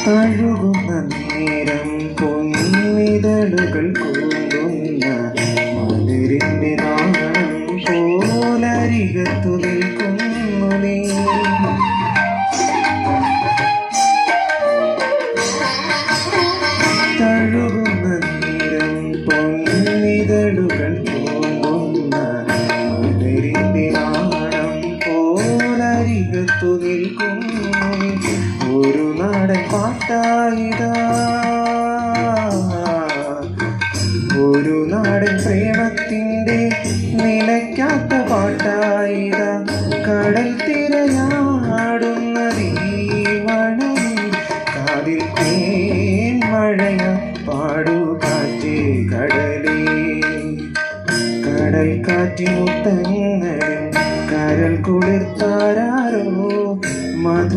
തഴുകുന്ന നേരം പൊന്നിതളുകൾ കൂടുന്ന മലരിന്റെ നാണം പോലരികത്തു നിൽക്കുന്നു നീ. തഴുകുന്ന നേരം പൊന്നിതളുകൾ കൂടുന്ന മലരിന്റെ നാണം പോലരികത്തു നിൽക്കുന്നു നീ. ഒരു നാടൻ പാട്ടായിതാ, ഒരു നാടൻ പ്രേമത്തിൻ്റെ നിലയ്ക്കാത്ത പാട്ടായിതാ. കടൽ തിരയാടുന്നതീ മണം കാതിൽ തേൻ മഴയ പാടു കാറ്റേ കടലേ. കടൽ കാറ്റി മുത്തങ്ങൾ കരൾ കുളിർത്ത